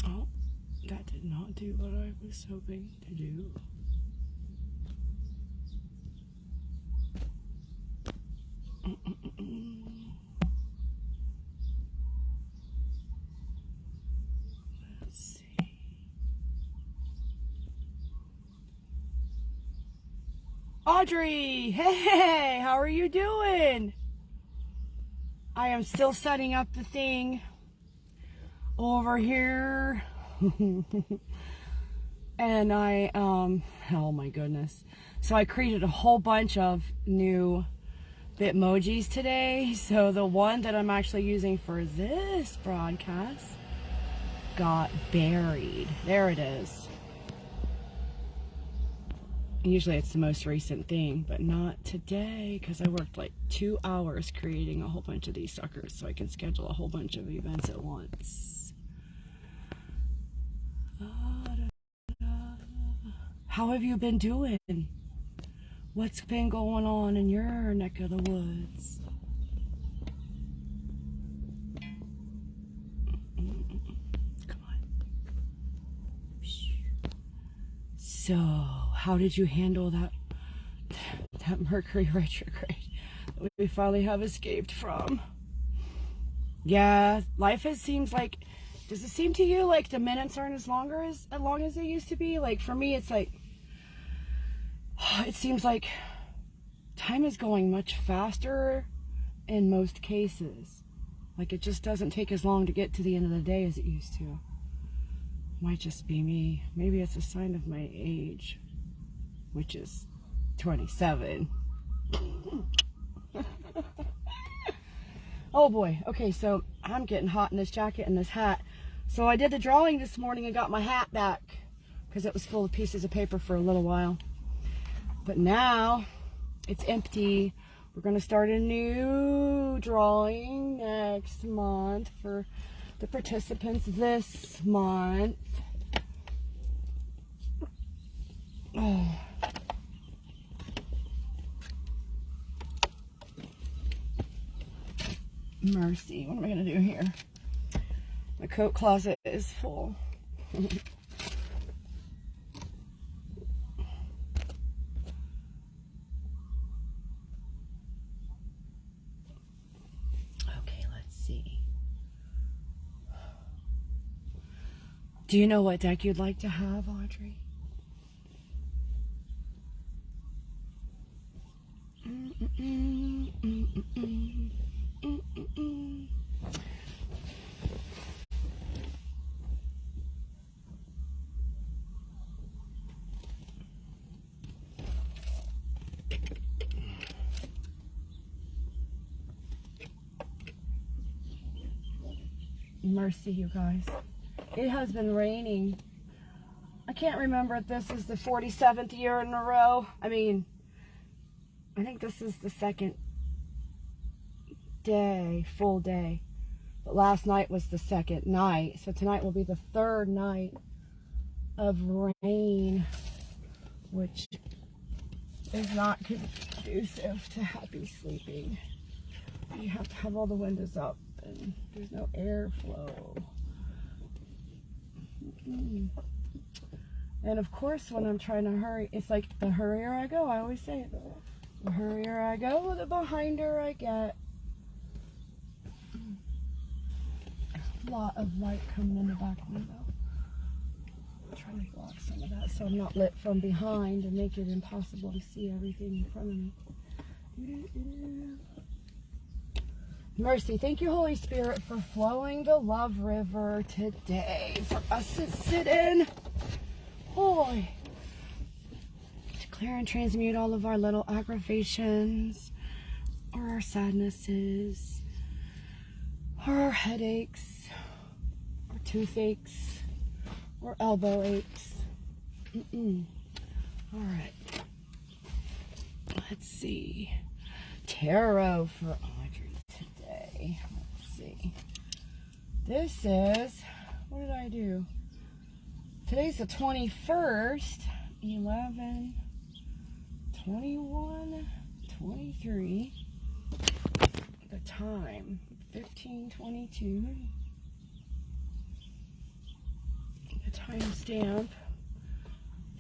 Oh, that did not do what I was hoping to do. Let's see. Audrey, hey, how are you doing? I am still setting up the thing over here. And oh my goodness. So I created a whole bunch of new Bitmojis today. So the one that I'm actually using for this broadcast got buried. There it is. Usually it's the most recent thing, but not today because I worked like 2 hours creating a whole bunch of these suckers so I can schedule a whole bunch of events at once. How have you been doing? What's been going on in your neck of the woods? Come on. So, how did you handle that Mercury retrograde that we finally have escaped from? Yeah, life seems like, does it seem to you like the minutes aren't as long as they used to be? Like for me, it's like, it seems like time is going much faster in most cases. Like it just doesn't take as long to get to the end of the day as it used to. Might just be me. Maybe it's a sign of my age, which is 27. Oh boy. Okay, so I'm getting hot in this jacket and this hat. So I did the drawing this morning and got my hat back because it was full of pieces of paper for a little while. But now it's empty. We're going to start a new drawing next month for the participants this month. Oh. Mercy, what am I going to do here? My coat closet is full. Okay, let's see. Do you know what deck you'd like to have, Audrey? Mercy, you guys. It has been raining. I can't remember if this is the 47th year in a row. I mean, I think this is the second day, full day. But last night was the second night. So tonight will be the third night of rain, which is not conducive to happy sleeping. You have to have all the windows up and there's no airflow. And of course, when I'm trying to hurry, it's like the hurrier I go. I always say it. The hurrier I go, the behinder I get. A lot of light coming in the back window. I'm trying to block some of that so I'm not lit from behind and make it impossible to see everything in front of me. Mercy, thank you, Holy Spirit, for flowing the love river today for us to sit in. Boy. Declare and transmute all of our little aggravations, or our sadnesses, or our headaches, or toothaches, or elbow aches. All right. Let's see. Tarot for Audrey today. Let's see. This is, what did I do? Today's the 21st, 11, 21, 23. The time. 15:22. The timestamp.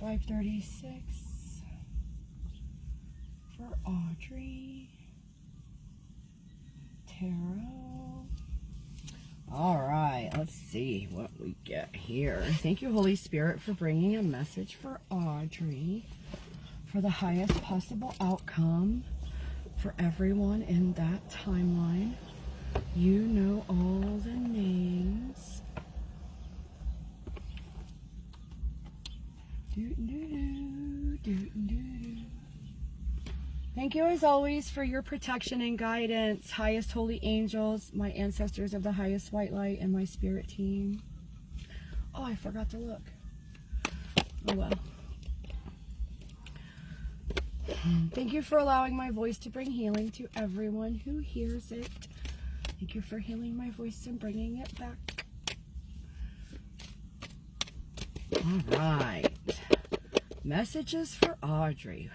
5:36 for Audrey. Tarot. All right, let's see what we get here. Thank you, Holy Spirit, for bringing a message for Audrey for the highest possible outcome for everyone in that timeline. You know all the names. Thank you as always for your protection and guidance, highest holy angels, my ancestors of the highest white light, and my spirit team. Oh, I forgot to look. Oh well. Thank you for allowing my voice to bring healing to everyone who hears it. Thank you for healing my voice and bringing it back. All right. Messages for Audrey.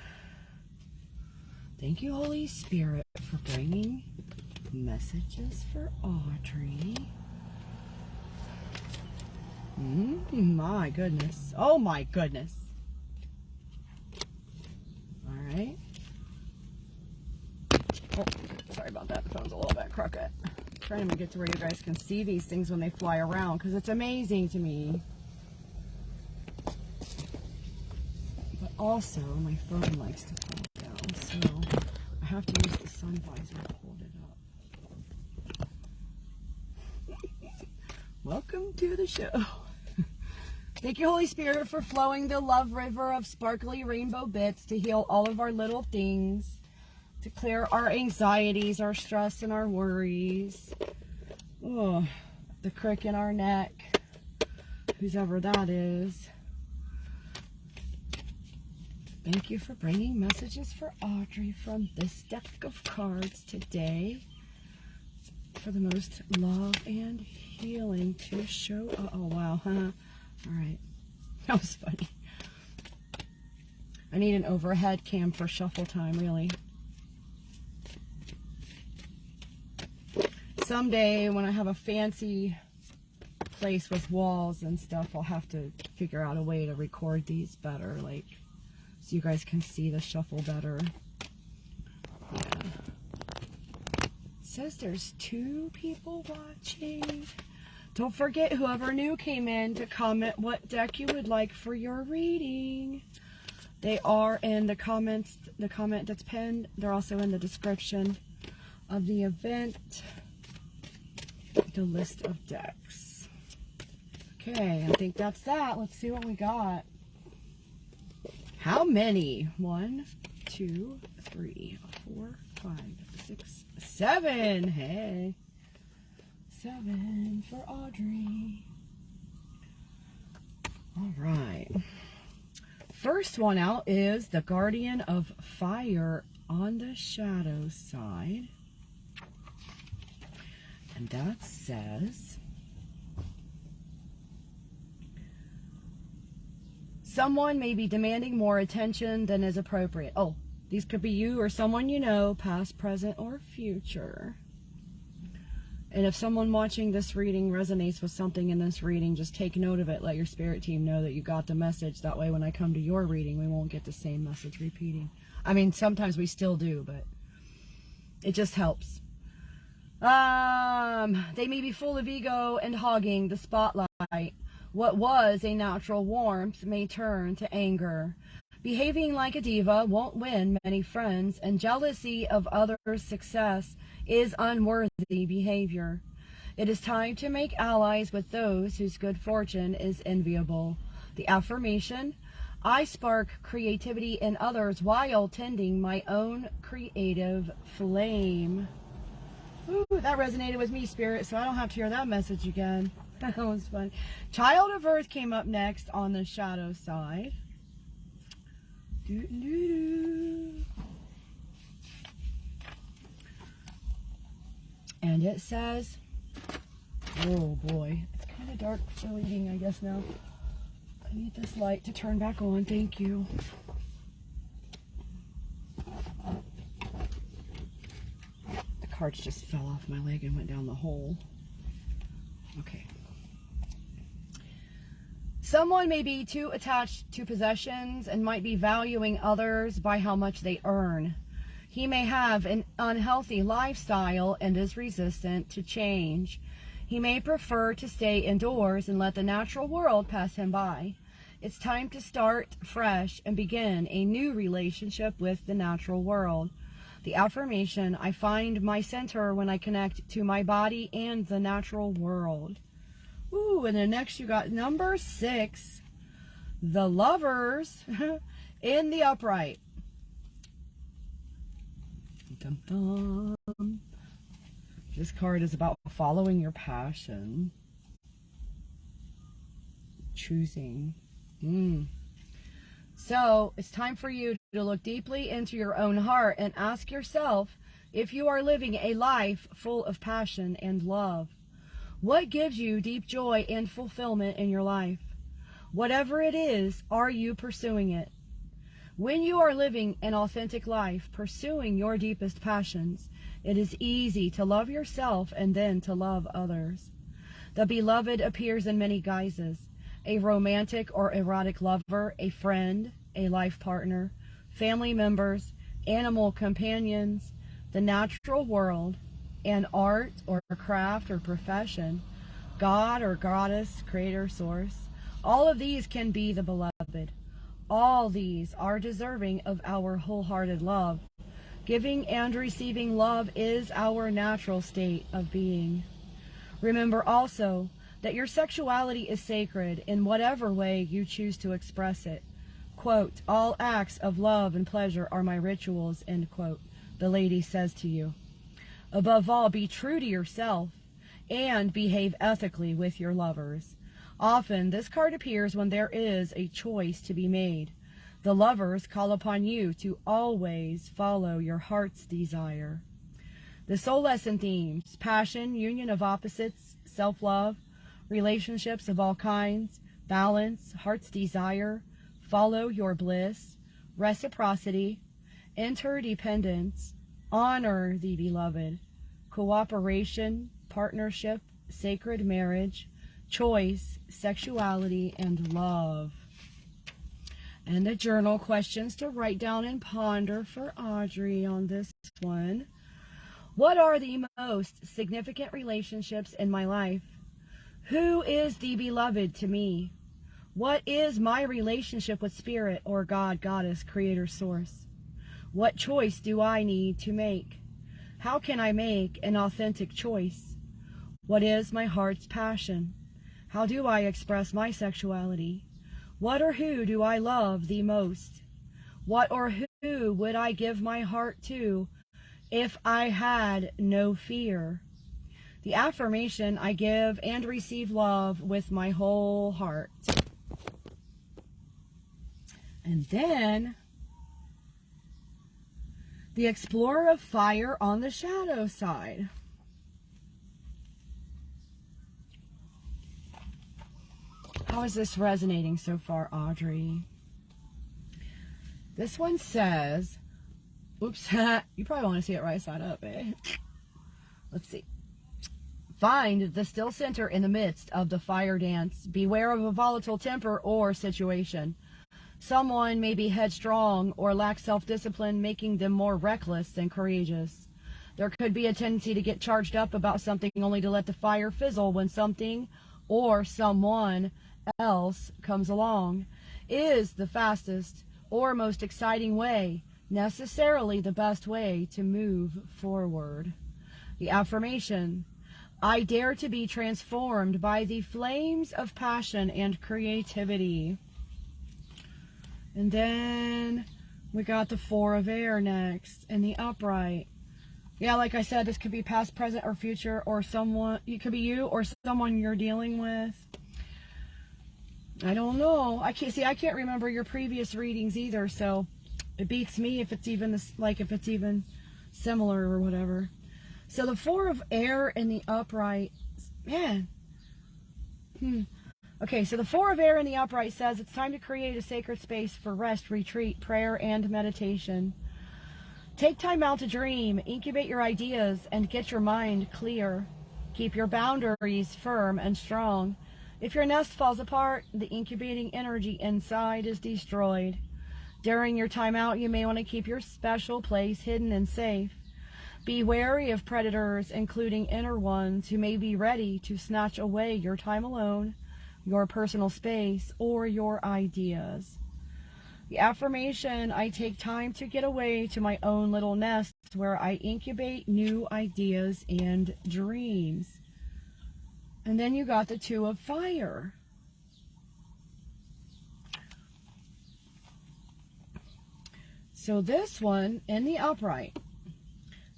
Thank you, Holy Spirit, for bringing messages for Audrey. My goodness. Oh, my goodness. All right. Oh, sorry about that. The phone's a little bit crooked. I'm trying to get to where you guys can see these things when they fly around, because it's amazing to me. But also, my phone likes to fall down, so I have to use the sun visor to hold it up. Welcome to the show. Thank you, Holy Spirit, for flowing the love river of sparkly rainbow bits to heal all of our little things, to clear our anxieties, our stress, and our worries. Oh, the crick in our neck, whoever that is. Thank you for bringing messages for Audrey from this deck of cards today, for the most love and healing to show. Oh, wow, huh? All right, that was funny. I need an overhead cam for shuffle time, really. Someday when I have a fancy place with walls and stuff, I'll have to figure out a way to record these better, like, so you guys can see the shuffle better. Yeah. It says there's 2 people watching. Don't forget, whoever new came in, to comment what deck you would like for your reading. They are in the comments, the comment that's pinned. They're also in the description of the event, the list of decks. Okay, I think that's that. Let's see what we got. How many? 1, 2, 3, 4, 5, 6, 7. Hey. 7 for Audrey. All right. First one out is the Guardian of Fire on the shadow side. And that says, someone may be demanding more attention than is appropriate. Oh, these could be you or someone you know, past, present, or future. And if someone watching this reading resonates with something in this reading, just take note of it. Let your spirit team know that you got the message. That way when I come to your reading, we won't get the same message repeating. I mean, sometimes we still do, but it just helps. They may be full of ego and hogging the spotlight. What was a natural warmth may turn to anger. Behaving like a diva won't win many friends, and jealousy of others' success is unworthy behavior. It is time to make allies with those whose good fortune is enviable. The affirmation: I spark creativity in others while tending my own creative flame. Ooh, that resonated with me, Spirit, so I don't have to hear that message again. That was fun. Child of Earth came up next on the shadow side. And it says, oh boy, it's kind of dark for reading, I guess now. I need this light to turn back on, thank you. The cards just fell off my leg and went down the hole. Okay. Someone may be too attached to possessions and might be valuing others by how much they earn. He may have an unhealthy lifestyle and is resistant to change. He may prefer to stay indoors and let the natural world pass him by. It's time to start fresh and begin a new relationship with the natural world. The affirmation: I find my center when I connect to my body and the natural world. Ooh, and then next you got number 6, the Lovers in the upright. Dum, dum. This card is about following your passion. Choosing. So it's time for you to look deeply into your own heart and ask yourself if you are living a life full of passion and love. What gives you deep joy and fulfillment in your life? Whatever it is, are you pursuing it? When you are living an authentic life, pursuing your deepest passions, it is easy to love yourself and then to love others. The beloved appears in many guises: a romantic or erotic lover, a friend, a life partner, family members, animal companions, the natural world, an art or craft or profession, God or goddess, creator, source. All of these can be the beloved. All these are deserving of our wholehearted love. Giving and receiving love is our natural state of being. Remember also that your sexuality is sacred in whatever way you choose to express it. Quote, all acts of love and pleasure are my rituals, end quote, the lady says to you. Above all, be true to yourself and behave ethically with your lovers. Often, this card appears when there is a choice to be made. The lovers call upon you to always follow your heart's desire. The soul lesson themes: passion, union of opposites, self-love, relationships of all kinds, balance, heart's desire, follow your bliss, reciprocity, interdependence, honor the beloved, cooperation, partnership, sacred marriage, choice, sexuality, and love. And the journal questions to write down and ponder for Audrey on this one. What are the most significant relationships in my life? Who is the beloved to me? What is my relationship with Spirit or God, Goddess, Creator, Source? What choice do I need to make? How can I make an authentic choice? What is my heart's passion? How do I express my sexuality? What or who do I love the most? What or who would I give my heart to if I had no fear? The affirmation: I give and receive love with my whole heart. And then the Explorer of Fire on the shadow side. How is this resonating so far, Audrey? This one says, oops, you probably want to see it right side up, eh? Let's see. Find the still center in the midst of the fire dance. Beware of a volatile temper or situation. Someone may be headstrong or lack self-discipline, making them more reckless than courageous. There could be a tendency to get charged up about something only to let the fire fizzle when something or someone else comes along. Is the fastest or most exciting way necessarily the best way to move forward? The affirmation: I dare to be transformed by the flames of passion and creativity. And then we got the Four of Air next in the upright. Yeah, like I said, this could be past, present, or future, or someone, it could be you or someone you're dealing with. I don't know. I can't remember your previous readings either, so it beats me if it's even this, like if it's even similar or whatever. So the Four of Air in the upright, man. Okay, so the Four of Air in the upright says it's time to create a sacred space for rest, retreat, prayer, and meditation. Take time out to dream, incubate your ideas, and get your mind clear. Keep your boundaries firm and strong. If your nest falls apart, the incubating energy inside is destroyed. During your time out, you may want to keep your special place hidden and safe. Be wary of predators, including inner ones, who may be ready to snatch away your time alone, your personal space, or your ideas. The affirmation, I take time to get away to my own little nest where I incubate new ideas and dreams. And then you got the Two of Fire. So this one in the upright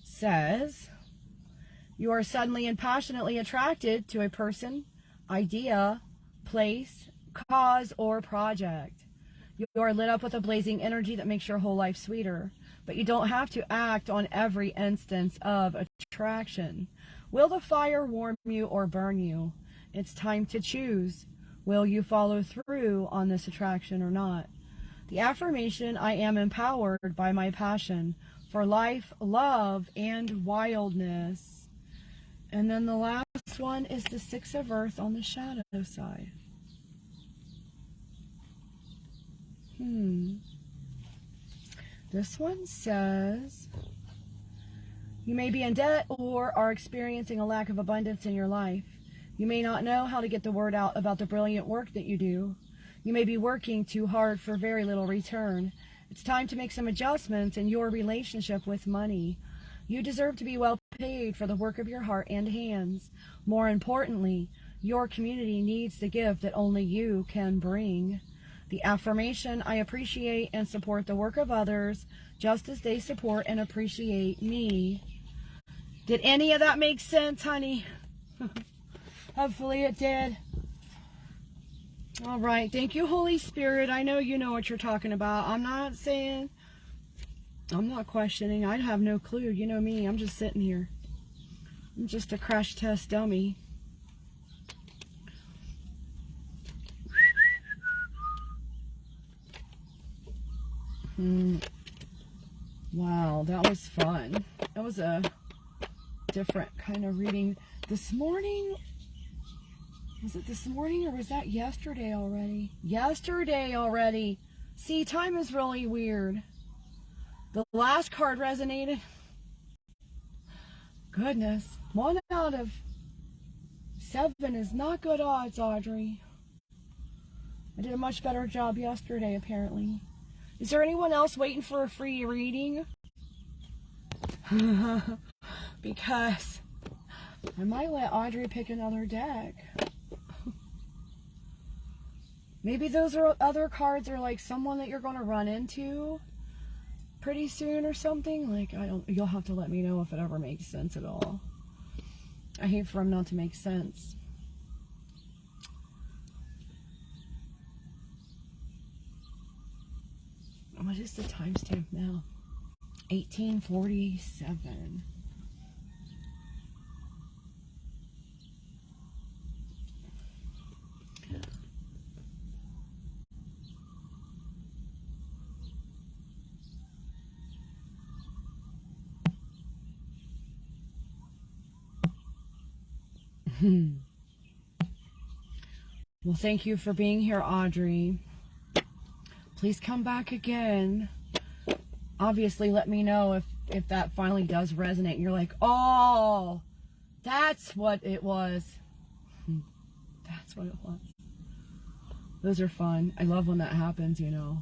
says, you are suddenly and passionately attracted to a person, idea, place, cause, or project. You are lit up with a blazing energy that makes your whole life sweeter, but you don't have to act on every instance of attraction. Will the fire warm you or burn you? It's time to choose. Will you follow through on this attraction or not? The affirmation, I am empowered by my passion for life, love, and wildness. And then the last one is the Six of Earth on the shadow side. This one says, you may be in debt or are experiencing a lack of abundance in your life. You may not know how to get the word out about the brilliant work that you do. You may be working too hard for very little return. It's time to make some adjustments in your relationship with money. You deserve to be well paid for the work of your heart and hands. More importantly, your community needs the gift that only you can bring. The affirmation, I appreciate and support the work of others just as they support and appreciate me. Did any of that make sense, honey? Hopefully it did. All right. Thank you, Holy Spirit. I know you know what you're talking about. I'm not questioning. I'd have no clue. You know me. I'm just sitting here. I'm just a crash test dummy. Wow, that was fun. That was a different kind of reading. This morning, was it this morning or was that yesterday already? Yesterday already. See, time is really weird. The last card resonated. Goodness, 1 out of 7 is not good odds, Audrey. I did a much better job yesterday, apparently. Is there anyone else waiting for a free reading? Because I might let Audrey pick another deck. Maybe those are other cards are like someone that you're going to run into pretty soon or something. Like, you'll have to let me know if it ever makes sense at all. I hate for them not to make sense. What is the timestamp now? 1847. Well, thank you for being here, Audrey. Please come back again. Obviously, let me know if that finally does resonate and you're like, oh, that's what it was. That's what it was. Those are fun. I love when that happens, you know.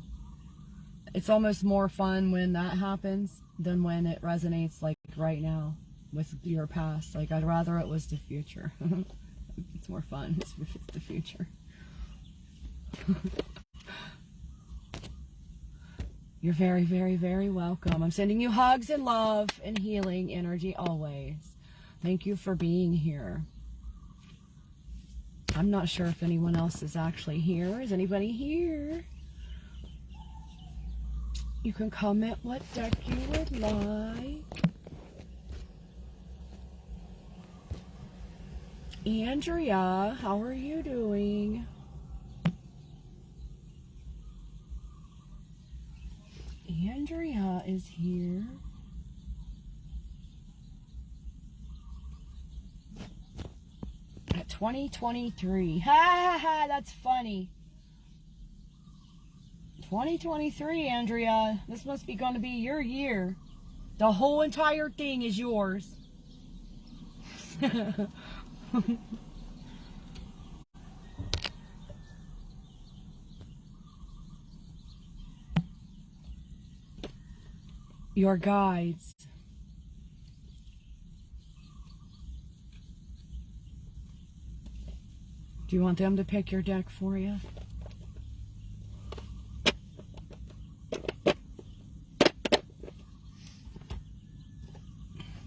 It's almost more fun when that happens than when it resonates like right now with your past. Like, I'd rather it was the future. It's more fun if it's the future. You're very, very, very welcome. I'm sending you hugs and love and healing energy always. Thank you for being here. I'm not sure if anyone else is actually here. Is anybody here? You can comment what deck you would like. Andrea, how are you doing? Andrea is here. 2023. Ha ha ha, that's funny. 2023, Andrea. This must be going to be your year. The whole entire thing is yours. Your guides. Do you want them to pick your deck for you?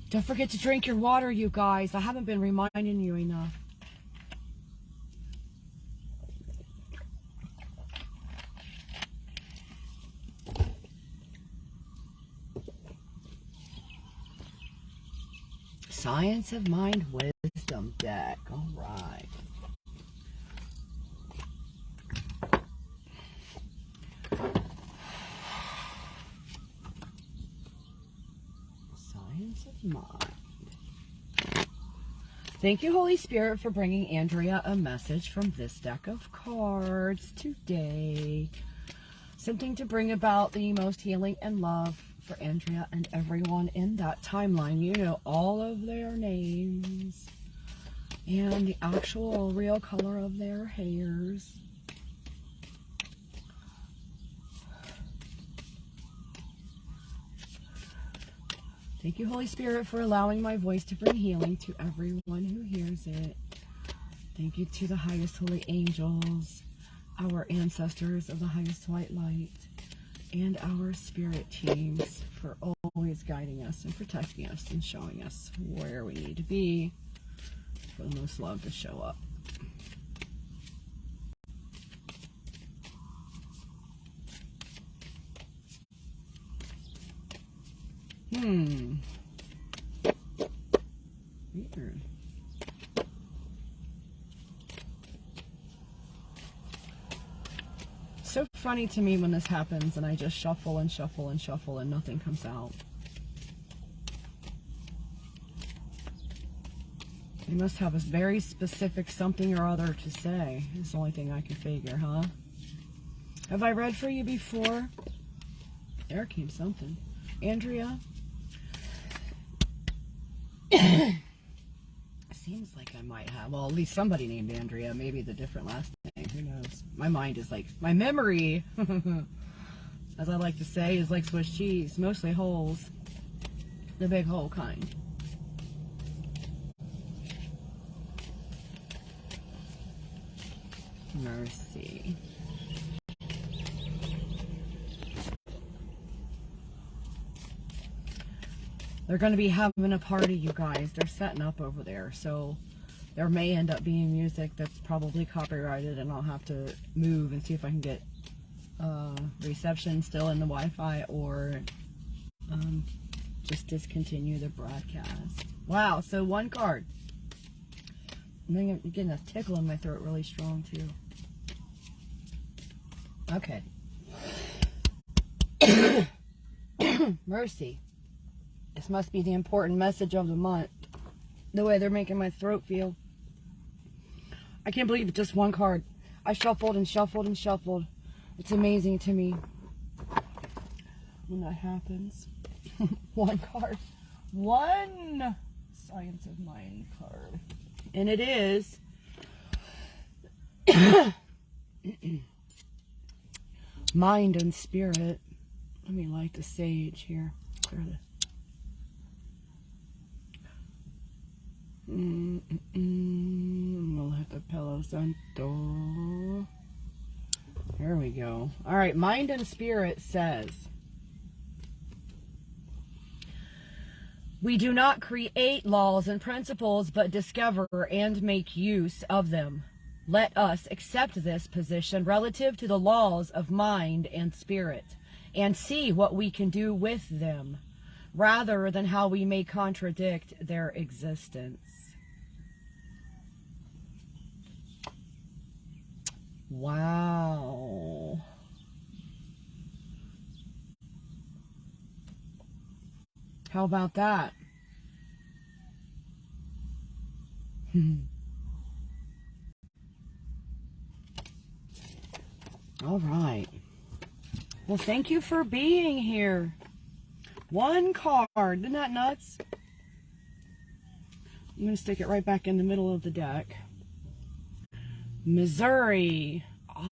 Don't forget to drink your water, you guys. I haven't been reminding you enough. Science of Mind Wisdom deck. All right. Science of Mind. Thank you, Holy Spirit, for bringing Andrea a message from this deck of cards today. Something to bring about the most healing and love for Andrea and everyone in that timeline. You know all of their names and the actual real color of their hairs. Thank you, Holy Spirit, for allowing my voice to bring healing to everyone who hears it. Thank you to the highest holy angels, our ancestors of the highest white light, and our spirit teams for always guiding us and protecting us and showing us where we need to be for the most love to show up. Weird. So funny to me when this happens and I just shuffle and shuffle and shuffle and nothing comes out. You must have a very specific something or other to say. It's the only thing I can figure, huh? Have I read for you before? There came something. Andrea? Seems like I might have. Well, at least somebody named Andrea. Maybe the different last name. Who knows? My mind is like, my memory, as I like to say, is like Swiss cheese. Mostly holes. The big hole kind. Mercy. They're going to be having a party, you guys. They're setting up over there. So there may end up being music that's probably copyrighted, and I'll have to move and see if I can get reception still in the Wi-Fi, or just discontinue the broadcast. Wow, so one card. I'm getting a tickle in my throat really strong, too. Okay. Mercy. This must be the important message of the month. The way they're making my throat feel. I can't believe it's just one card. I shuffled and shuffled and shuffled. It's amazing to me when that happens. One card. One Science of Mind card. And it is Mind and Spirit. Let me light the sage here. Clear the We'll hit the Palo Santo. There we go. All right, Mind and Spirit says, we do not create laws and principles, but discover and make use of them. Let us accept this position relative to the laws of mind and spirit and see what we can do with them, rather than how we may contradict their existence. Wow. How about that? All right. Well, thank you for being here. One card. Isn't that nuts? I'm going to stick it right back in the middle of the deck. Missouri.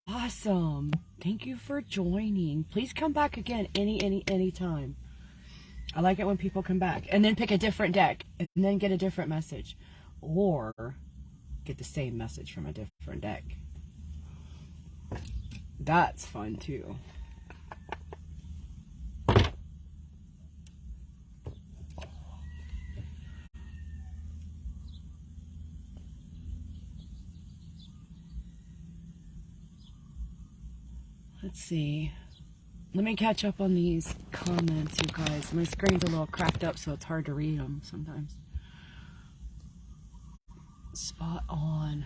Awesome. Thank you for joining. Please come back again any time. I like it when people come back. And then pick a different deck. And then get a different message. Or get the same message from a different deck. That's fun too. Let's see. Let me catch up on these comments, you guys. My screen's a little cracked up, so it's hard to read them sometimes. Spot on.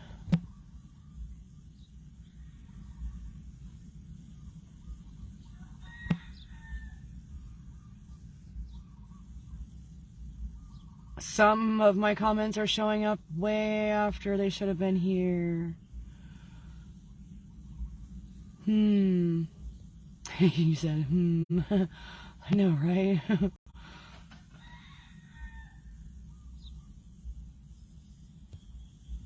Some of my comments are showing up way after they should have been here. You said, I know, right?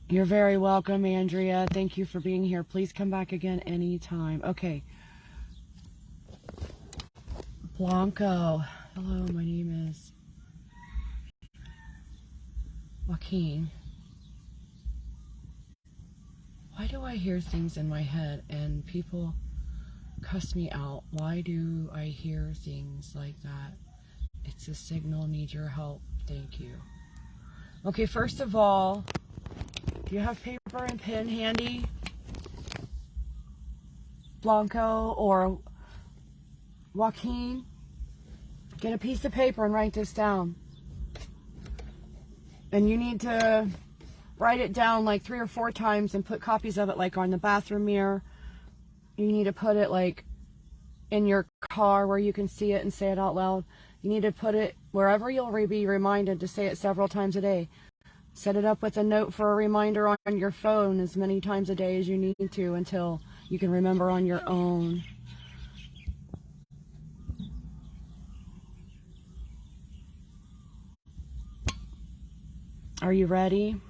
You're very welcome, Andrea. Thank you for being here. Please come back again anytime. Okay. Blanco. Hello, my name is Joaquin. Why do I hear things in my head and people cuss me out? Why do I hear things like that? It's a signal, need your help. Thank you. Okay, first of all, do you have paper and pen handy? Blanco or Joaquin? Get a piece of paper and write this down. And you need to write it down like 3 or 4 times and put copies of it like on the bathroom mirror. You need to put it like in your car where you can see it and say it out loud. You need to put it wherever you'll be reminded to say it several times a day. Set it up with a note for a reminder on your phone as many times a day as you need to until you can remember on your own. Are you ready?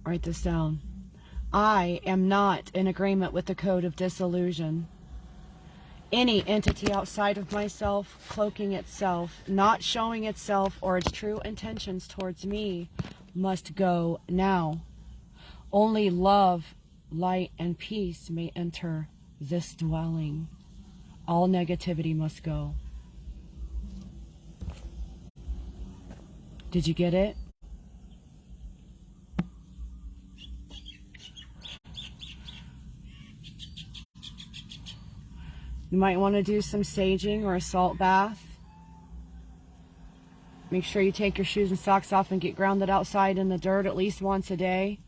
Write this down. I am not in agreement with the code of disillusion. Any entity outside of myself, cloaking itself, not showing itself or its true intentions towards me, must go now. Only love, light, and peace may enter this dwelling. All negativity must go. Did you get it? You might want to do some saging or a salt bath. Make sure you take your shoes and socks off and get grounded outside in the dirt at least once a day.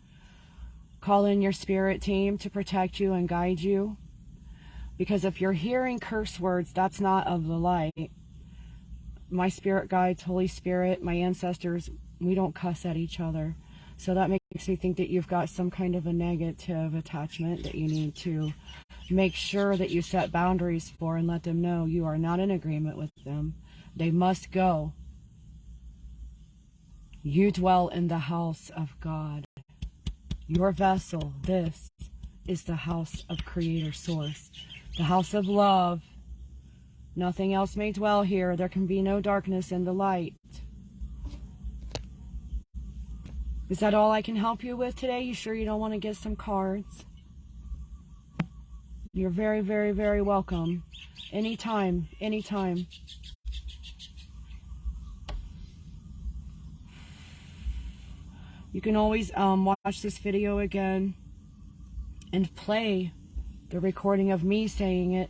Call in your spirit team to protect you and guide you. Because if you're hearing curse words, that's not of the light. My spirit guides, Holy Spirit, my ancestors, we don't cuss at each other. So that makes me think that you've got some kind of a negative attachment that you need to make sure that you set boundaries for and let them know you are not in agreement with them. They must go. You dwell in the house of God. Your vessel, this is the house of Creator Source, the house of love. Nothing else may dwell here. There can be no darkness in the light. Is that all I can help you with today? You sure you don't want to get some cards? You're very, very, very welcome. Anytime, anytime. You can always watch this video again and play the recording of me saying it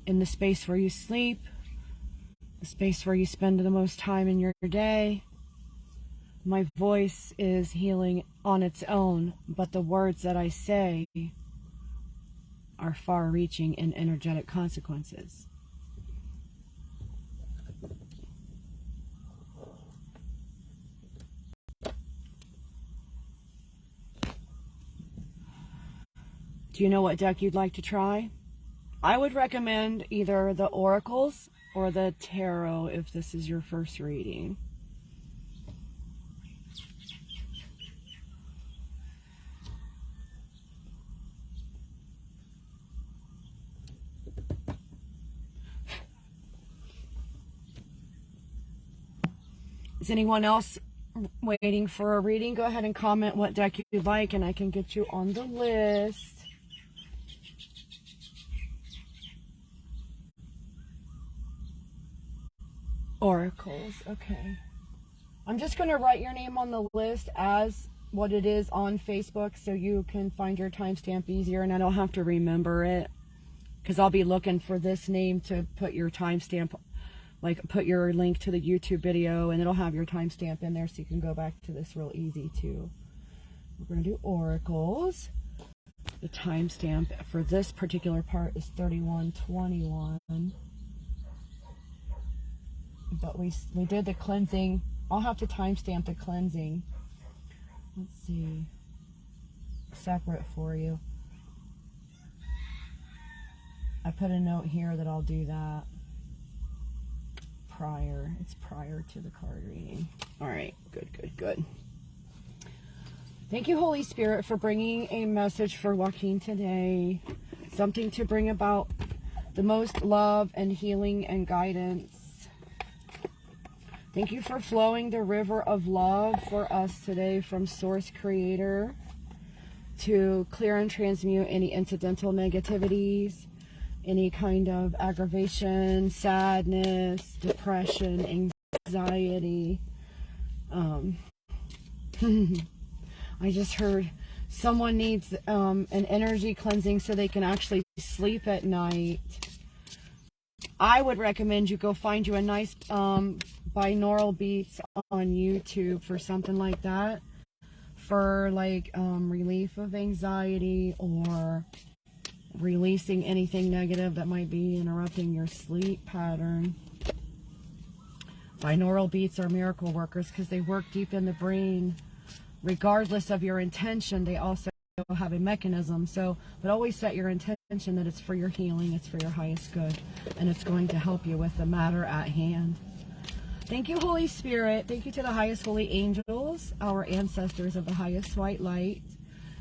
in the space where you sleep, the space where you spend the most time in your day. My voice is healing on its own, but the words that I say are far-reaching in energetic consequences. Do you know what deck you'd like to try? I would recommend either the oracles or the tarot if this is your first reading. Is anyone else waiting for a reading? Go ahead and comment what deck you'd like and I can get you on the list. Oracles, okay. I'm just going to write your name on the list as what it is on Facebook so you can find your timestamp easier and I don't have to remember it because I'll be looking for this name to put your timestamp, like put your link to the YouTube video and it'll have your timestamp in there so you can go back to this real easy too. We're going to do oracles. The timestamp for this particular part is 3121. But we did the cleansing. I'll have to timestamp the cleansing. Let's see. Separate for you. I put a note here that I'll do that prior. It's prior to the card reading. All right. Good, good, good. Thank you, Holy Spirit, for bringing a message for Joaquin today. Something to bring about the most love and healing and guidance. Thank you for flowing the river of love for us today from Source Creator to clear and transmute any incidental negativities, any kind of aggravation, sadness, depression, anxiety. I just heard someone needs an energy cleansing so they can actually sleep at night. I would recommend you go find you a nice binaural beats on YouTube for something like that, for like relief of anxiety or releasing anything negative that might be interrupting your sleep pattern. Binaural beats are miracle workers because they work deep in the brain. Regardless of your intention, they also have a mechanism. But always set your intention that it's for your healing, it's for your highest good, and it's going to help you with the matter at hand. Thank you, Holy Spirit. Thank you to the highest holy angels, our ancestors of the highest white light,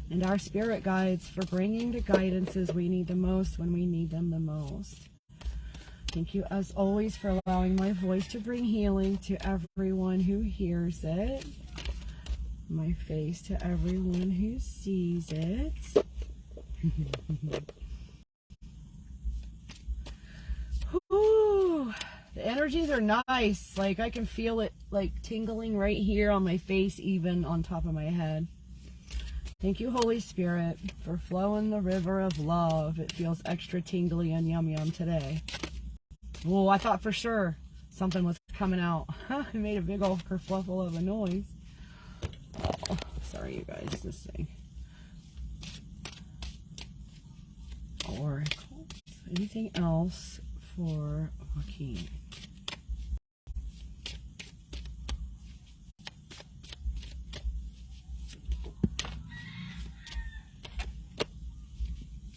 and our spirit guides for bringing the guidances we need the most when we need them the most. Thank you, as always, for allowing my voice to bring healing to everyone who hears it, my face to everyone who sees it. Ooh, the energies are nice. Like I can feel it like tingling right here on my face, even on top of my head. Thank you, Holy Spirit, for flowing the river of love. It feels extra tingly and yum yum today. Oh, I thought for sure something was coming out. It made a big old kerfluffle of a noise. Oh, sorry you guys, this thing. Oracles. Anything else for Joaquin?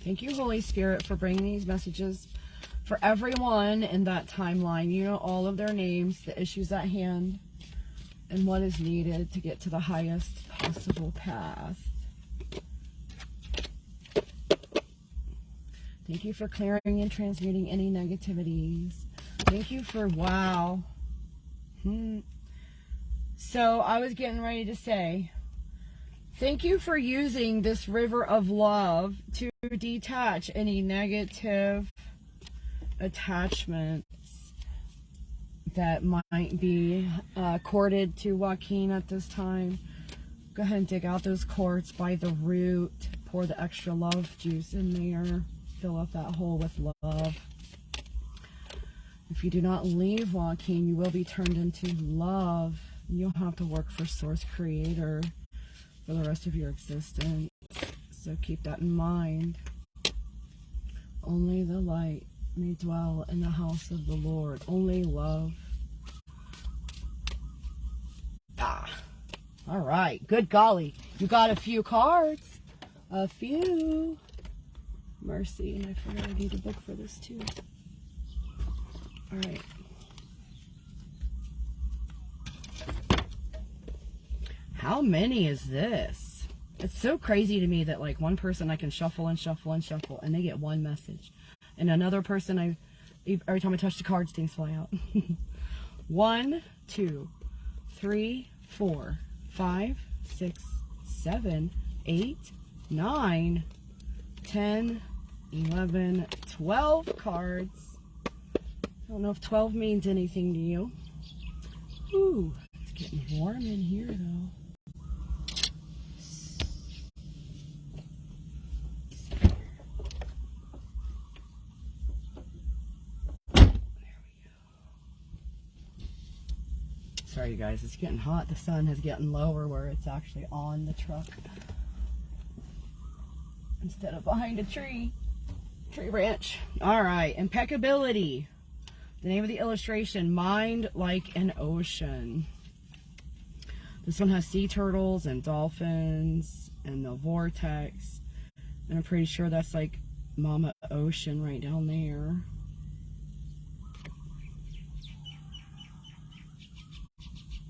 Thank you, Holy Spirit, for bringing these messages for everyone in that timeline. You know all of their names, the issues at hand, and what is needed to get to the highest possible path. Thank you for clearing and transmuting any negativities. Thank you for, wow. So I was getting ready to say, thank you for using this river of love to detach any negative attachments that might be corded to Joaquin at this time. Go ahead and dig out those cords by the root. Pour the extra love juice in there. Fill up that hole with love. If you do not leave Joaquin, you will be turned into love. You'll have to work for Source Creator for the rest of your existence. So keep that in mind. Only the light may dwell in the house of the Lord. Only love. All right. Good golly. You got a few cards. A few. Mercy. And I forgot I need a book for this too. All right. How many is this? It's so crazy to me that like one person I can shuffle and shuffle and shuffle and they get one message. And another person every time I touch the cards, things fly out. 1, 2, 3, 4, 5, 6, 7, 8, 9, 10, 11, 12 cards. I don't know if 12 means anything to you. Ooh, it's getting warm in here though. Sorry, you guys, it's getting hot. The sun is getting lower where it's actually on the truck instead of behind a tree branch. All right, impeccability. The name of the illustration, mind like an ocean. This one has sea turtles and dolphins and the vortex. And I'm pretty sure that's like Mama Ocean right down there.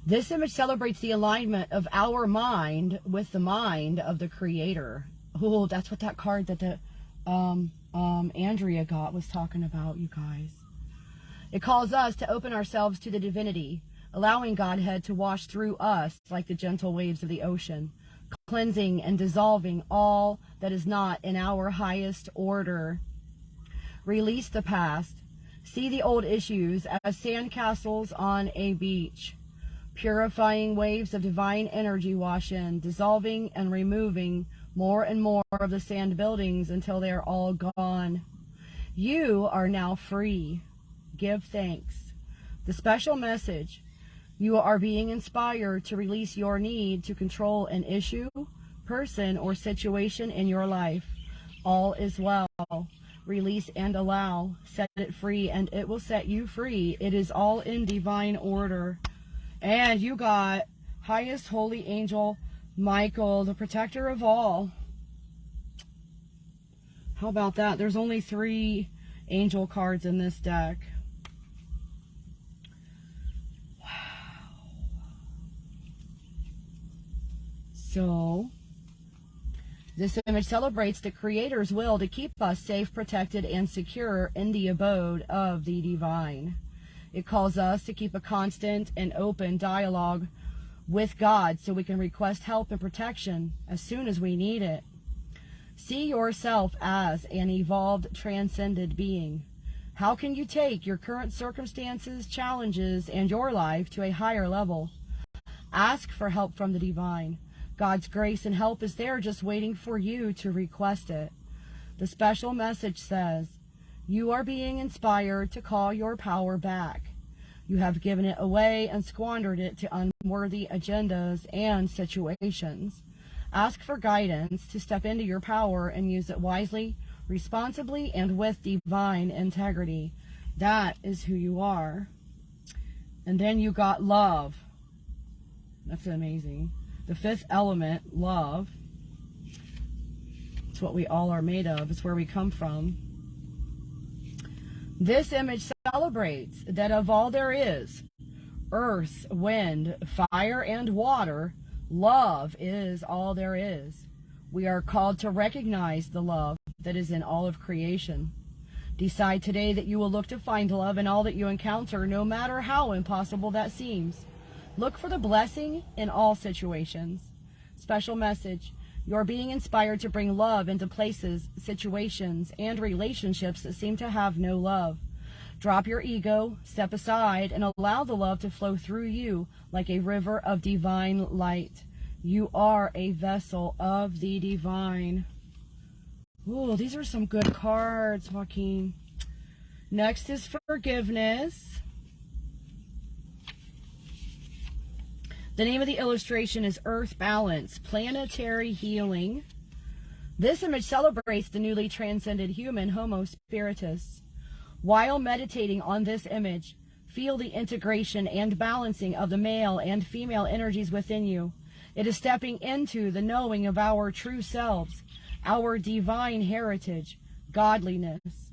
This image celebrates the alignment of our mind with the mind of the Creator. Oh, that's what that card that the Andrea got was talking about, you guys. It calls us to open ourselves to the divinity, allowing Godhead to wash through us like the gentle waves of the ocean, cleansing and dissolving all that is not in our highest order. Release the past. See the old issues as sandcastles on a beach. Purifying waves of divine energy wash in, dissolving and removing more and more of the sand buildings until they are all gone. You are now free. Give thanks. The special message: you are being inspired to release your need to control an issue, person, or situation in your life. All is well. Release and allow. Set it free, and it will set you free. It is all in divine order. And you got highest holy angel Michael, the protector of all. How about that? There's only 3 angel cards in this deck. Wow. So, this image celebrates the Creator's will to keep us safe, protected, and secure in the abode of the divine. It calls us to keep a constant and open dialogue with God so we can request help and protection as soon as we need it. See yourself as an evolved, transcended being. How can you take your current circumstances, challenges, and your life to a higher level? Ask for help from the divine. God's grace and help is there just waiting for you to request it. The special message says, you are being inspired to call your power back. You have given it away and squandered it to unworthy agendas and situations. Ask for guidance to step into your power and use it wisely, responsibly, and with divine integrity. That is who you are. And then you got love. That's amazing. The 5th element, love. It's what we all are made of. It's where we come from. This image celebrates that of all there is, earth, wind, fire, and water, love is all there is. We are called to recognize the love that is in all of creation. Decide today that you will look to find love in all that you encounter, no matter how impossible that seems. Look for the blessing in all situations. Special message: you're being inspired to bring love into places, situations, and relationships that seem to have no love. Drop your ego, step aside, and allow the love to flow through you like a river of divine light. You are a vessel of the divine. Ooh, these are some good cards, Joaquin. Next is forgiveness. The name of the illustration is Earth Balance, Planetary Healing. This image celebrates the newly transcended human, Homo Spiritus. While meditating on this image, feel the integration and balancing of the male and female energies within you. It is stepping into the knowing of our true selves, our divine heritage, godliness.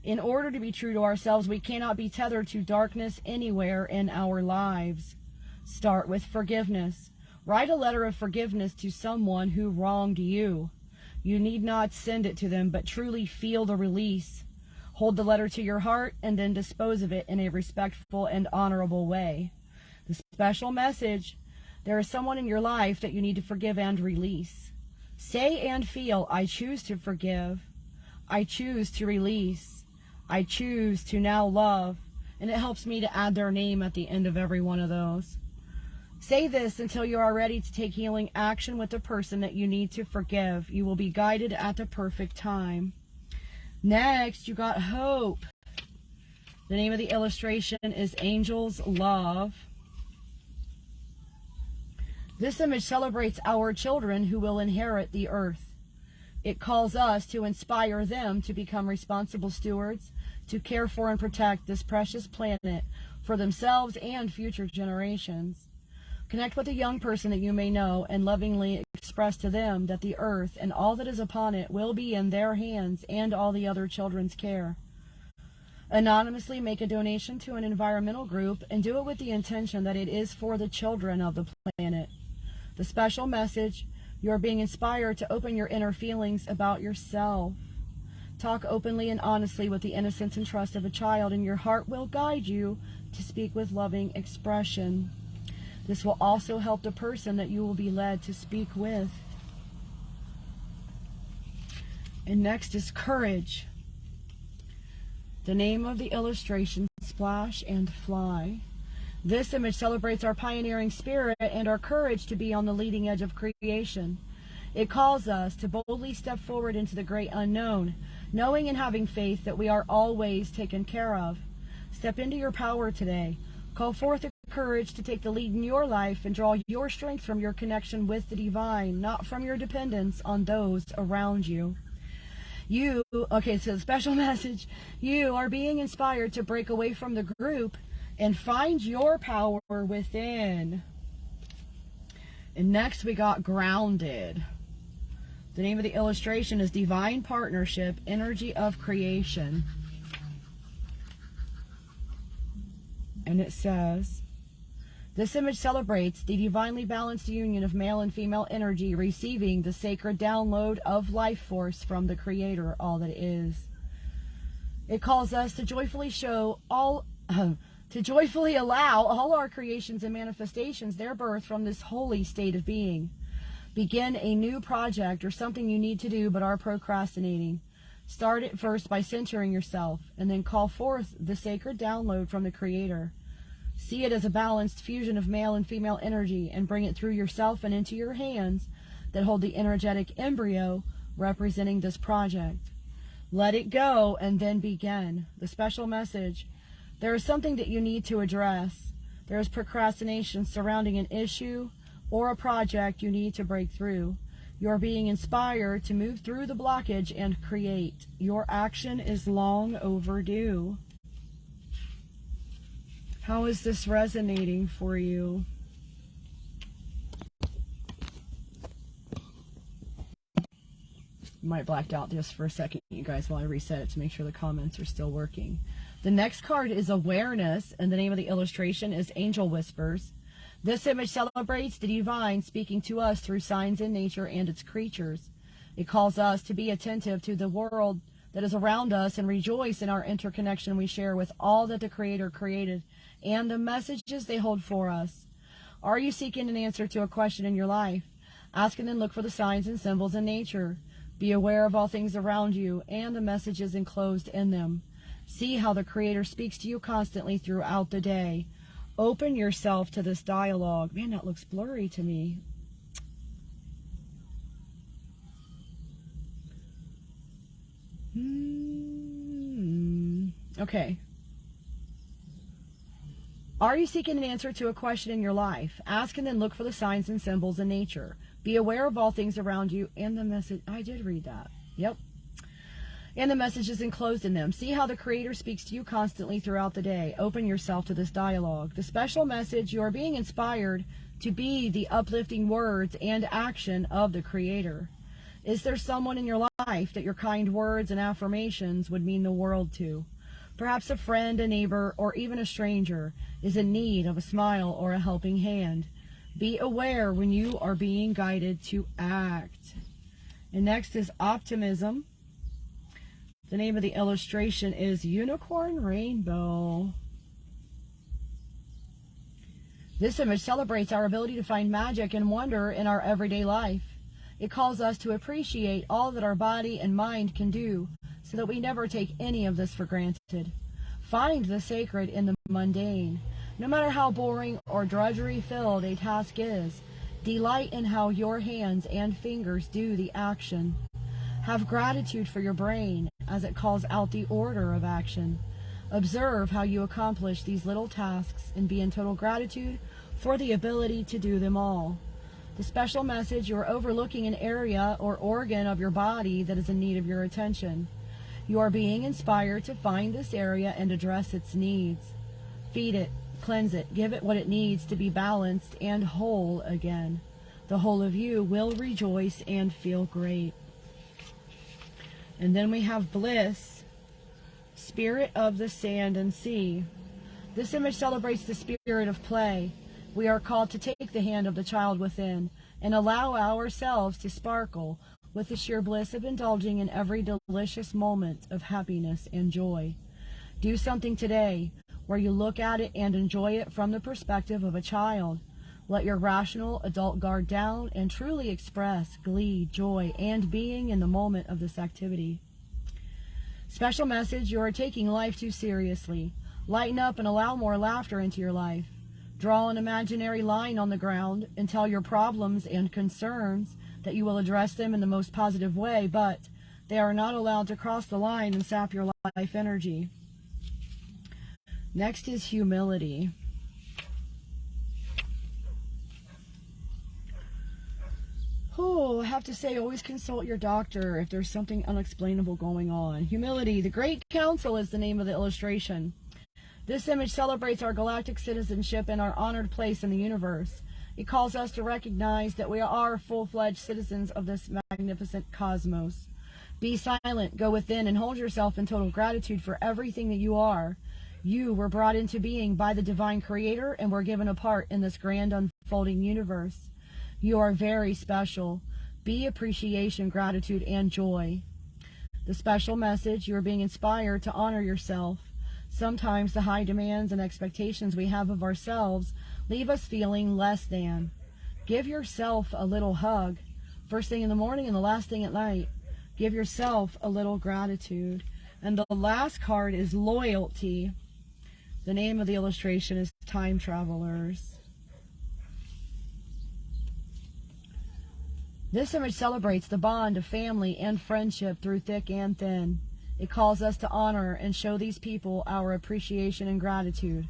In order to be true to ourselves, we cannot be tethered to darkness anywhere in our lives. Start with forgiveness. Write a letter of forgiveness to someone who wronged you. You need not send it to them, but truly feel the release. Hold the letter to your heart and then dispose of it in a respectful and honorable way. The special message: there is someone in your life that you need to forgive and release. Say and feel, I choose to forgive. I choose to release. I choose to now love. And it helps me to add their name at the end of every one of those. Say this until you are ready to take healing action with the person that you need to forgive. You will be guided at the perfect time. Next, you got hope. The name of the illustration is Angel's Love. This image celebrates our children who will inherit the earth. It calls us to inspire them to become responsible stewards, to care for and protect this precious planet for themselves and future generations. Connect with a young person that you may know and lovingly express to them that the earth and all that is upon it will be in their hands and all the other children's care. Anonymously make a donation to an environmental group and do it with the intention that it is for the children of the planet. The special message: you are being inspired to open your inner feelings about yourself. Talk openly and honestly with the innocence and trust of a child, and your heart will guide you to speak with loving expression. This will also help the person that you will be led to speak with. And next is courage. The name of the illustration, Splash and Fly. This image celebrates our pioneering spirit and our courage to be on the leading edge of creation. It calls us to boldly step forward into the great unknown, knowing and having faith that we are always taken care of. Step into your power today. Call forth the courage to take the lead in your life and draw your strength from your connection with the divine, not from your dependence on those around you. So the special message: you are being inspired to break away from the group and find your power within. And next we got grounded. The name of the illustration is Divine Partnership, Energy of Creation. And it says, this image celebrates the divinely balanced union of male and female energy, receiving the sacred download of life force from the Creator, all that is. It calls us to joyfully allow all our creations and manifestations their birth from this holy state of being. Begin a new project or something you need to do but are procrastinating. Start it first by centering yourself, and then call forth the sacred download from the Creator. See it as a balanced fusion of male and female energy, and bring it through yourself and into your hands that hold the energetic embryo representing this project. Let it go and then begin. The special message: there is something that you need to address. There is procrastination surrounding an issue or a project you need to break through. You are being inspired to move through the blockage and create. Your action is long overdue. How is this resonating for you? Might blacked out just for a second, you guys, while I reset it to make sure the comments are still working. The next card is Awareness, and the name of the illustration is Angel Whispers. This image celebrates the divine speaking to us through signs in nature and its creatures. It calls us to be attentive to the world that is around us and rejoice in our interconnection we share with all that the Creator created and the messages they hold for us. Are you seeking an answer to a question in your life? Ask and then look for the signs and symbols in nature. Be aware of all things around you and the messages enclosed in them. See how the Creator speaks to you constantly throughout the day. Open yourself to this dialogue. Man, that looks blurry to me. Okay. Are you seeking an answer to a question in your life? Ask and then look for the signs and symbols in nature. Be aware of all things around you and the message. I did read that. Yep. And the messages enclosed in them. See how the Creator speaks to you constantly throughout the day. Open yourself to this dialogue. The special message: you are being inspired to be the uplifting words and action of the Creator. Is there someone in your life that your kind words and affirmations would mean the world to. Perhaps a friend, a neighbor, or even a stranger is in need of a smile or a helping hand. Be aware when you are being guided to act. And next is optimism. The name of the illustration is Unicorn Rainbow. This image celebrates our ability to find magic and wonder in our everyday life. It calls us to appreciate all that our body and mind can do, so that we never take any of this for granted. Find the sacred in the mundane. No matter how boring or drudgery-filled a task is, delight in how your hands and fingers do the action. Have gratitude for your brain as it calls out the order of action. Observe how you accomplish these little tasks and be in total gratitude for the ability to do them all. The special message: you are overlooking an area or organ of your body that is in need of your attention. You are being inspired to find this area and address its needs. Feed it, cleanse it, give it what it needs to be balanced and whole again. The whole of you will rejoice and feel great. And then we have bliss, spirit of the sand and sea. This image celebrates the spirit of play. We are called to take the hand of the child within and allow ourselves to sparkle with the sheer bliss of indulging in every delicious moment of happiness and joy. Do something today where you look at it and enjoy it from the perspective of a child. Let your rational adult guard down and truly express glee, joy, and being in the moment of this activity. Special message: you are taking life too seriously. Lighten up and allow more laughter into your life. Draw an imaginary line on the ground and tell your problems and concerns that you will address them in the most positive way, but they are not allowed to cross the line and sap your life energy. Next is humility. Oh, I have to say, always consult your doctor if there's something unexplainable going on. Humility. The Great Council is the name of the illustration. This image celebrates our galactic citizenship and our honored place in the universe. It calls us to recognize that we are full-fledged citizens of this magnificent cosmos. Be silent, go within, and hold yourself in total gratitude for everything that you are. You were brought into being by the divine creator and were given a part in this grand unfolding universe. You are very special. Be appreciation, gratitude, and joy. The special message: you are being inspired to honor yourself. Sometimes the high demands and expectations we have of ourselves leave us feeling less than. Give yourself a little hug. First thing in the morning and the last thing at night. Give yourself a little gratitude. And the last card is loyalty. The name of the illustration is Time Travelers. This image celebrates the bond of family and friendship through thick and thin. It calls us to honor and show these people our appreciation and gratitude,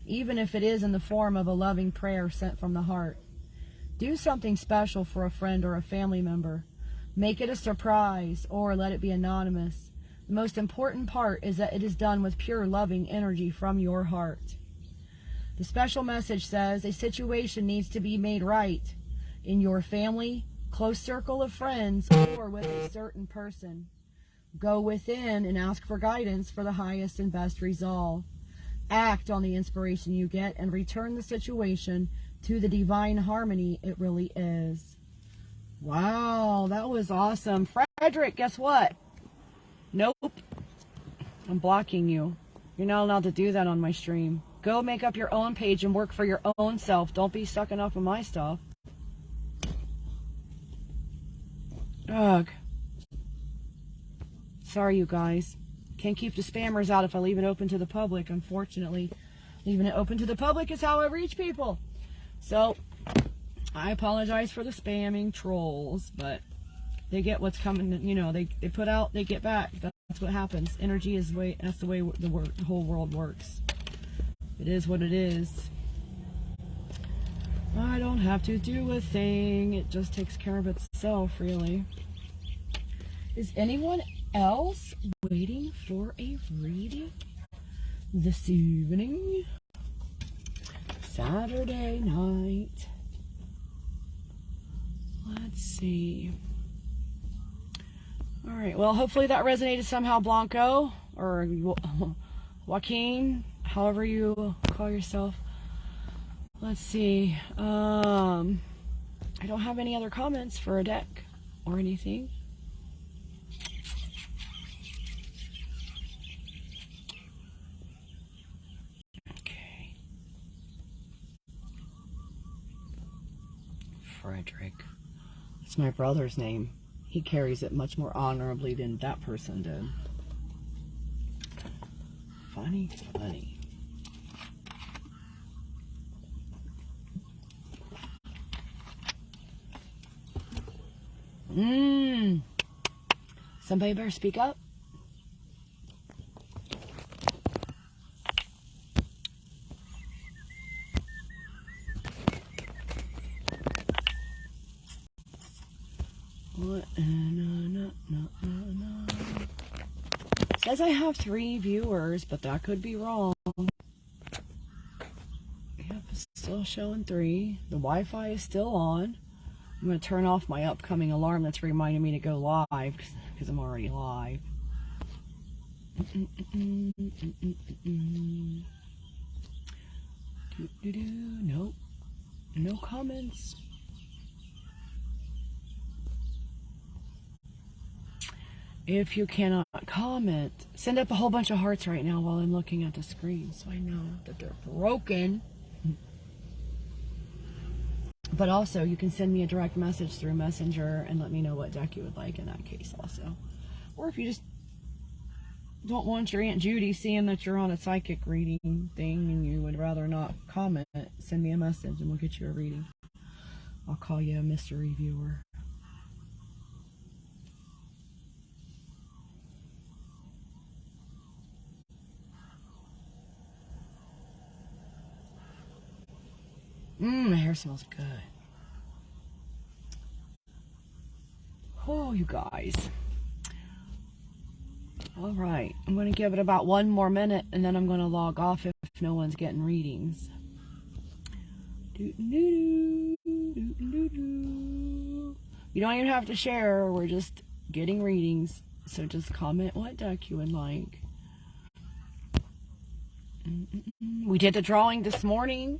even if it is in the form of a loving prayer sent from the heart. Do something special for a friend or a family member. Make it a surprise or let it be anonymous. The most important part is that it is done with pure loving energy from your heart. The special message says a situation needs to be made right in your family, close circle of friends, or with a certain person. Go within and ask for guidance for the highest and best resolve. Act on the inspiration you get and return the situation to the divine harmony it really is. Wow, that was awesome. Frederick, guess what? Nope. I'm blocking you. You're not allowed to do that on my stream. Go make up your own page and work for your own self. Don't be sucking up on my stuff. Ugh. Sorry, you guys. Can't keep the spammers out if I leave it open to the public, unfortunately. Leaving it open to the public is how I reach people. So, I apologize for the spamming trolls, but they get what's coming, you know, they put out, they get back. That's what happens. Energy is that's the way the whole world works. It is what it is. I don't have to do a thing. It just takes care of itself, really. Is anyone else waiting for a reading this evening? Saturday night. Let's see. All right, well, hopefully that resonated somehow, Blanco, or Joaquin, however you call yourself. Let's see. I don't have any other comments for a deck or anything. Okay. Frederick. It's my brother's name. He carries it much more honorably than that person did. Funny, funny. Somebody better speak up. What? No. Says I have 3 viewers, but that could be wrong. Yep, it's still showing 3. The Wi-Fi is still on. I'm going to turn off my upcoming alarm that's reminding me to go live because I'm already live. Nope. No comments. If you cannot comment, send up a whole bunch of hearts right now while I'm looking at the screen so I know that they're broken. But also, you can send me a direct message through Messenger and let me know what deck you would like in that case also. Or if you just don't want your Aunt Judy seeing that you're on a psychic reading thing and you would rather not comment, send me a message and we'll get you a reading. I'll call you a mystery viewer. My hair smells good. Oh, you guys. All right. I'm going to give it about 1 more minute and then I'm going to log off if no one's getting readings. You don't even have to share. We're just getting readings. So just comment what deck you would like. We did the drawing this morning.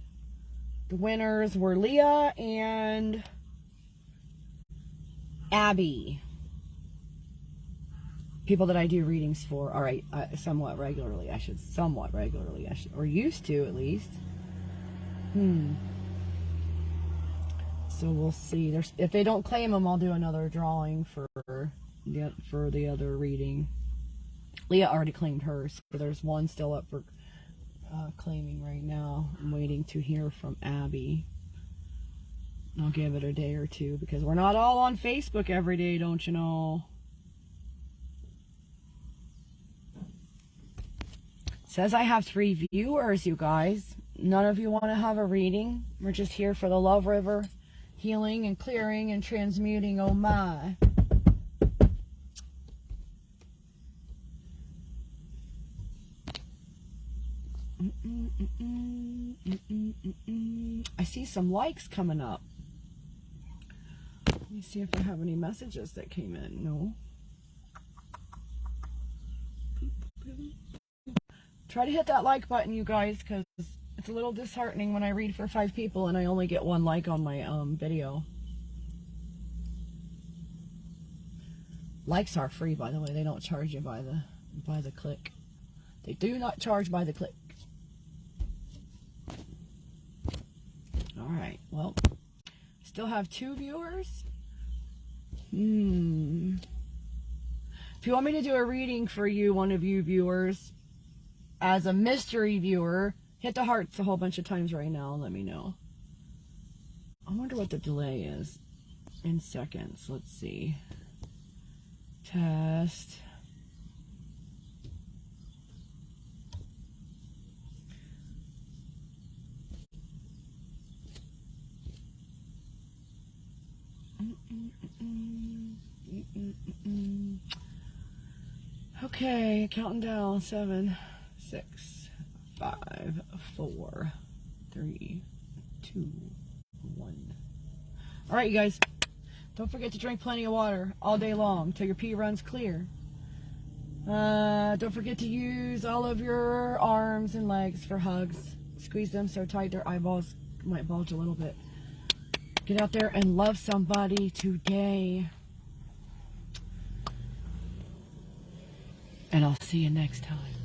The winners were Leah and Abby. People that I do readings for, all right, somewhat regularly, or used to at least. So we'll see. If they don't claim them, I'll do another drawing for the other reading. Leah already claimed hers, so there's one still up for claiming right now. I'm waiting to hear from Abby. I'll give it a day or two because we're not all on Facebook every day, don't you know? Says I have 3 viewers, you guys. None of you want to have a reading. We're just here for the love river healing and clearing and transmuting. Oh my. I see some likes coming up. Let me see if I have any messages that came in. No. Try to hit that like button, you guys, because it's a little disheartening when I read for 5 people and I only get 1 like on my video. Likes are free, by the way. They don't charge you by the click. They do not charge by the click. All right. Well, still have 2 viewers. If you want me to do a reading for you, one of you viewers, as a mystery viewer, hit the hearts a whole bunch of times right now and let me know. I wonder what the delay is in seconds. Let's see. Test. Okay, counting down. 7, 6, 5, 4, 3, 2, 1. All right, you guys. Don't forget to drink plenty of water all day long till your pee runs clear. Don't forget to use all of your arms and legs for hugs. Squeeze them so tight their eyeballs might bulge a little bit. Get out there and love somebody today. And I'll see you next time.